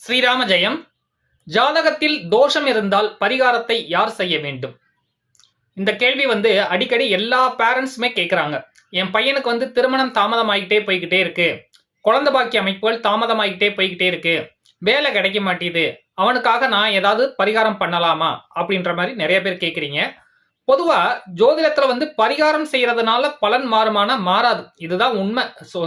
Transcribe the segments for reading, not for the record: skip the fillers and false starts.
ஸ்ரீராம ஜெயம். ஜாதகத்தில் தோஷம் இருந்தால் பரிகாரத்தை யார் செய்ய வேண்டும்? இந்த கேள்வி அடிக்கடி எல்லா பேரண்ட்ஸுமே கேட்குறாங்க. என் பையனுக்கு திருமணம் தாமதமாகிட்டே போய்கிட்டே இருக்கு, குழந்தை பாக்கிய அமைப்புகள் தாமதமாகிட்டே போய்கிட்டே இருக்கு, வேலை கிடைக்க மாட்டேது, அவனுக்காக நான் ஏதாவது பரிகாரம் பண்ணலாமா அப்படின்ற மாதிரி நிறைய பேர் கேட்குறீங்க. பொதுவா ஜோதிடத்துல பரிகாரம் செய்யறதுனால பலன் மாறுமானா மாறாது. இதுதான் உண்மை.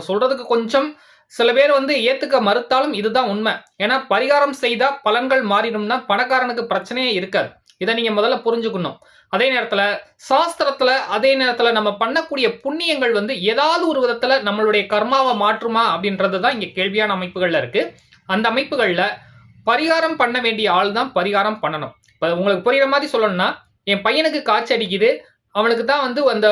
சொல்றதுக்கு கொஞ்சம் சில பேர் ஏத்துக்க மறுத்தாலும் இதுதான் உண்மை. ஏன்னா பரிகாரம் செய்தா பலன்கள் மாறிடும்னா பணக்காரனுக்கு பிரச்சனையே இருக்காது. இதை நீங்க முதல்ல புரிஞ்சுக்கணும். அதே நேரத்துல சாஸ்திரத்துல அதே நேரத்துல நம்ம பண்ணக்கூடிய புண்ணியங்கள் ஏதாவது ஒரு விதத்துல நம்மளுடைய கர்மாவை மாற்றுமா அப்படின்றதுதான் இங்க கேள்வியான அமைப்புகள்ல இருக்கு. அந்த அமைப்புகள்ல பரிகாரம் பண்ண வேண்டிய ஆள் தான் பரிகாரம் பண்ணணும். இப்ப உங்களுக்கு புரியுற மாதிரி சொல்லணும்னா, என் பையனுக்கு காய்ச்சி அடிக்குது, அவனுக்கு தான் அந்த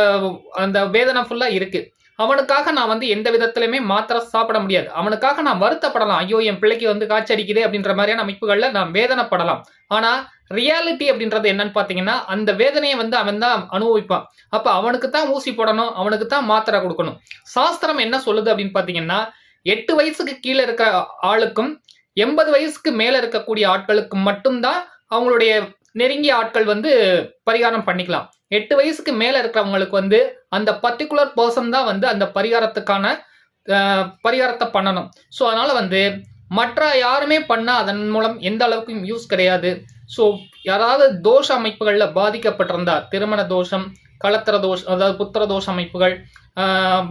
அந்த வேதனை ஃபுல்லா இருக்கு, அவனுக்காக நான் எந்த விதத்திலுமே மாத்திரை சாப்பிட முடியாது, அவனுக்காக நான் வருத்தப்படலாம், ஐயோ என் பிள்ளைக்கு காய்ச்சி அடிக்குது அப்படின்ற மாதிரியான அமைப்புகள்ல நான் வேதனைப்படலாம். ஆனா ரியாலிட்டி அப்படின்றது என்னன்னு பாத்தீங்கன்னா, அந்த வேதனையை அவன் தான் அனுபவிப்பான். அப்ப அவனுக்கு தான் ஊசி போடணும், அவனுக்கு தான் மாத்திரை கொடுக்கணும். சாஸ்திரம் என்ன சொல்லுது அப்படின்னு பாத்தீங்கன்னா, 8 வயசுக்கு கீழே இருக்கிற ஆளுக்கும் 80 வயசுக்கு மேல இருக்கக்கூடிய ஆட்களுக்கு மட்டும்தான் அவங்களுடைய நெருங்கிய ஆட்கள் பரிகாரம் பண்ணிக்கலாம். 8 வயசுக்கு மேல இருக்கிறவங்களுக்கு அந்த பர்டிகுலர் பர்சன் தான் அந்த பரிகாரத்துக்கான பரிகாரத்தை பண்ணணும். ஸோ அதனால மற்ற யாருமே பண்ணா அதன் மூலம் எந்த அளவுக்கும் யூஸ் கிடையாது. ஸோ யாராவது தோஷ அமைப்புகளில் பாதிக்கப்பட்டிருந்தா, திருமண தோஷம், களத்திர தோஷம், அதாவது புத்திர தோஷ அமைப்புகள்,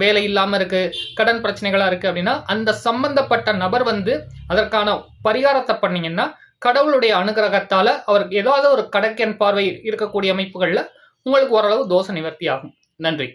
வேலை இல்லாம இருக்கு, கடன் பிரச்சனைகளா இருக்கு அப்படின்னா அந்த சம்பந்தப்பட்ட நபர் அதற்கான பரிகாரத்தை பண்ணீங்கன்னா கடவுளுடைய அனுகிரகத்தால அவருக்கு ஏதாவது ஒரு கடக்கன் பார்வை இருக்கக்கூடிய அமைப்புகள்ல உங்களுக்கு ஓரளவு தோஷ நிவர்த்தி ஆகும். நன்றி.